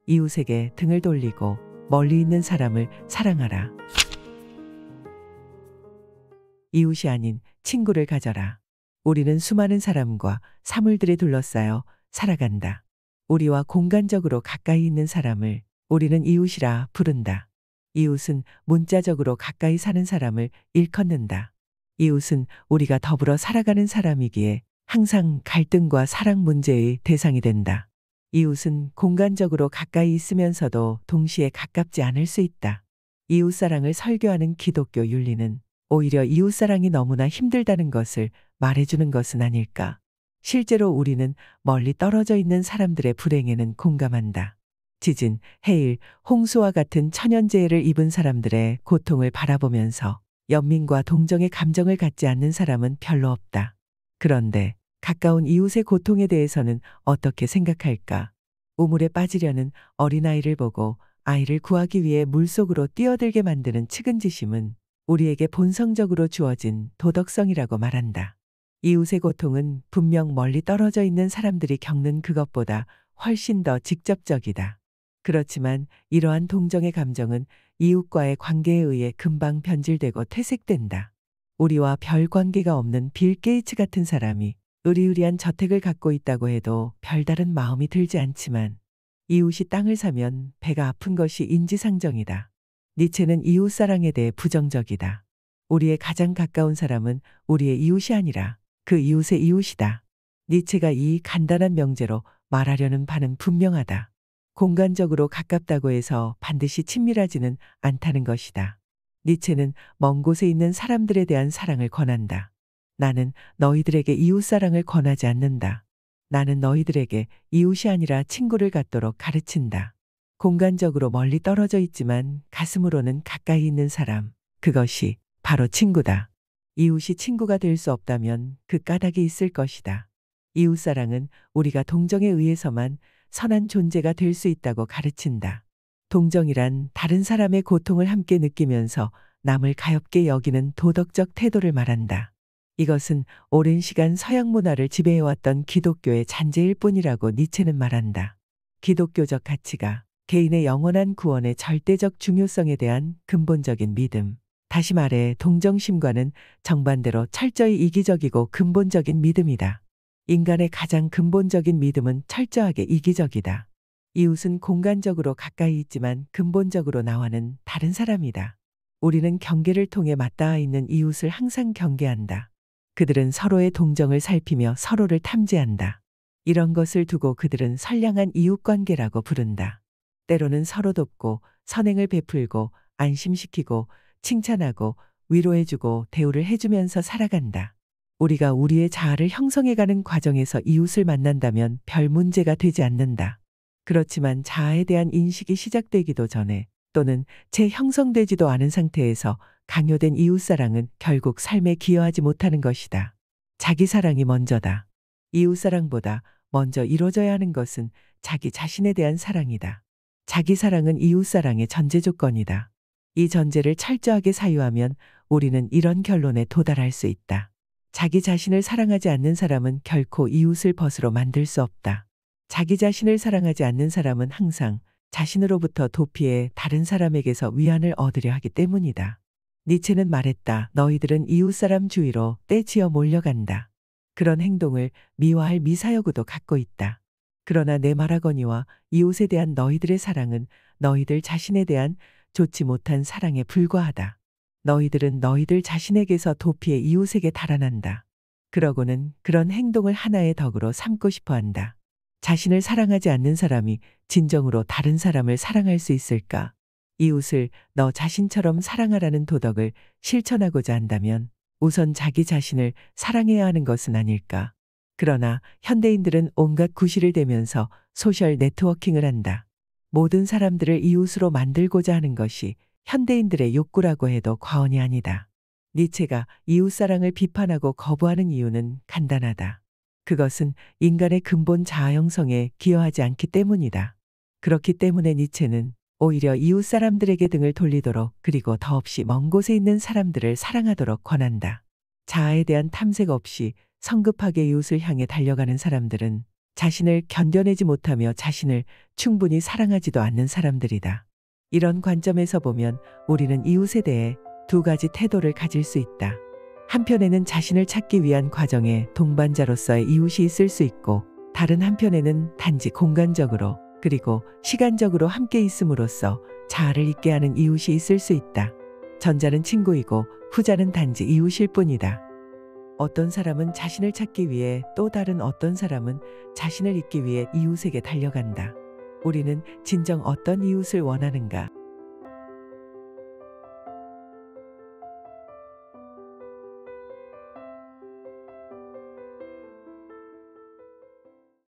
이웃에게 등을 돌리고 멀리 있는 사람을 사랑하라. 이웃이 아닌 친구를 가져라. 우리는 수많은 사람과 사물들에 둘러싸여 살아간다. 우리와 공간적으로 가까이 있는 사람을 우리는 이웃이라 부른다. 이웃은 문자적으로 가까이 사는 사람을 일컫는다. 이웃은 우리가 더불어 살아가는 사람이기에 항상 갈등과 사랑 문제의 대상이 된다. 이웃은 공간적으로 가까이 있으면서도 동시에 가깝지 않을 수 있다. 이웃사랑을 설교하는 기독교 윤리는 오히려 이웃사랑이 너무나 힘들다는 것을 말해주는 것은 아닐까. 실제로 우리는 멀리 떨어져 있는 사람들의 불행에는 공감한다. 지진, 해일, 홍수와 같은 천연재해를 입은 사람들의 고통을 바라보면서 연민과 동정의 감정을 갖지 않는 사람은 별로 없다. 그런데 가까운 이웃의 고통에 대해서는 어떻게 생각할까? 우물에 빠지려는 어린아이를 보고 아이를 구하기 위해 물속으로 뛰어들게 만드는 측은지심은 우리에게 본성적으로 주어진 도덕성이라고 말한다. 이웃의 고통은 분명 멀리 떨어져 있는 사람들이 겪는 그것보다 훨씬 더 직접적이다. 그렇지만 이러한 동정의 감정은 이웃과의 관계에 의해 금방 변질되고 퇴색된다. 우리와 별 관계가 없는 빌 게이츠 같은 사람이 으리으리한 저택을 갖고 있다고 해도 별다른 마음이 들지 않지만 이웃이 땅을 사면 배가 아픈 것이 인지상정이다. 니체는 이웃사랑에 대해 부정적이다. 우리의 가장 가까운 사람은 우리의 이웃이 아니라 그 이웃의 이웃이다. 니체가 이 간단한 명제로 말하려는 바는 분명하다. 공간적으로 가깝다고 해서 반드시 친밀하지는 않다는 것이다. 니체는 먼 곳에 있는 사람들에 대한 사랑을 권한다. 나는 너희들에게 이웃사랑을 권하지 않는다. 나는 너희들에게 이웃이 아니라 친구를 갖도록 가르친다. 공간적으로 멀리 떨어져 있지만 가슴으로는 가까이 있는 사람, 그것이 바로 친구다. 이웃이 친구가 될 수 없다면 그 까닭이 있을 것이다. 이웃사랑은 우리가 동정에 의해서만 선한 존재가 될 수 있다고 가르친다. 동정이란 다른 사람의 고통을 함께 느끼면서 남을 가엾게 여기는 도덕적 태도를 말한다. 이것은 오랜 시간 서양 문화를 지배해왔던 기독교의 잔재일 뿐이라고 니체는 말한다. 기독교적 가치가 개인의 영원한 구원의 절대적 중요성에 대한 근본적인 믿음. 다시 말해 동정심과는 정반대로 철저히 이기적이고 근본적인 믿음이다. 인간의 가장 근본적인 믿음은 철저하게 이기적이다. 이웃은 공간적으로 가까이 있지만 근본적으로 나와는 다른 사람이다. 우리는 경계를 통해 맞닿아 있는 이웃을 항상 경계한다. 그들은 서로의 동정을 살피며 서로를 탐지한다. 이런 것을 두고 그들은 선량한 이웃관계라고 부른다. 때로는 서로 돕고 선행을 베풀고 안심시키고 칭찬하고 위로해주고 대우를 해주면서 살아간다. 우리가 우리의 자아를 형성해가는 과정에서 이웃을 만난다면 별 문제가 되지 않는다. 그렇지만 자아에 대한 인식이 시작되기도 전에 또는 재형성되지도 않은 상태에서 강요된 이웃사랑은 결국 삶에 기여하지 못하는 것이다. 자기 사랑이 먼저다. 이웃사랑보다 먼저 이루어져야 하는 것은 자기 자신에 대한 사랑이다. 자기 사랑은 이웃사랑의 전제 조건이다. 이 전제를 철저하게 사유하면 우리는 이런 결론에 도달할 수 있다. 자기 자신을 사랑하지 않는 사람은 결코 이웃을 벗으로 만들 수 없다. 자기 자신을 사랑하지 않는 사람은 항상 자신으로부터 도피해 다른 사람에게서 위안을 얻으려 하기 때문이다. 니체는 말했다. 너희들은 이웃사람 주위로 떼지어 몰려간다. 그런 행동을 미화할 미사여구도 갖고 있다. 그러나 내 말하거니와 이웃에 대한 너희들의 사랑은 너희들 자신에 대한 좋지 못한 사랑에 불과하다. 너희들은 너희들 자신에게서 도피해 이웃에게 달아난다. 그러고는 그런 행동을 하나의 덕으로 삼고 싶어 한다. 자신을 사랑하지 않는 사람이 진정으로 다른 사람을 사랑할 수 있을까? 이웃을 너 자신처럼 사랑하라는 도덕을 실천하고자 한다면 우선 자기 자신을 사랑해야 하는 것은 아닐까? 그러나 현대인들은 온갖 구실을 대면서 소셜 네트워킹을 한다. 모든 사람들을 이웃으로 만들고자 하는 것이 현대인들의 욕구라고 해도 과언이 아니다. 니체가 이웃사랑을 비판하고 거부하는 이유는 간단하다. 그것은 인간의 근본 자아 형성에 기여하지 않기 때문이다. 그렇기 때문에 니체는 오히려 이웃 사람들에게 등을 돌리도록 그리고 더없이 먼 곳에 있는 사람들을 사랑하도록 권한다. 자아에 대한 탐색 없이 성급하게 이웃을 향해 달려가는 사람들은 자신을 견뎌내지 못하며 자신을 충분히 사랑하지도 않는 사람들이다. 이런 관점에서 보면 우리는 이웃에 대해 두 가지 태도를 가질 수 있다. 한편에는 자신을 찾기 위한 과정에 동반자로서의 이웃이 있을 수 있고, 다른 한편에는 단지 공간적으로 그리고 시간적으로 함께 있음으로써 자아를 잊게 하는 이웃이 있을 수 있다. 전자는 친구이고 후자는 단지 이웃일 뿐이다. 어떤 사람은 자신을 찾기 위해, 또 다른 어떤 사람은 자신을 잊기 위해 이웃에게 달려간다. 우리는 진정 어떤 이웃을 원하는가?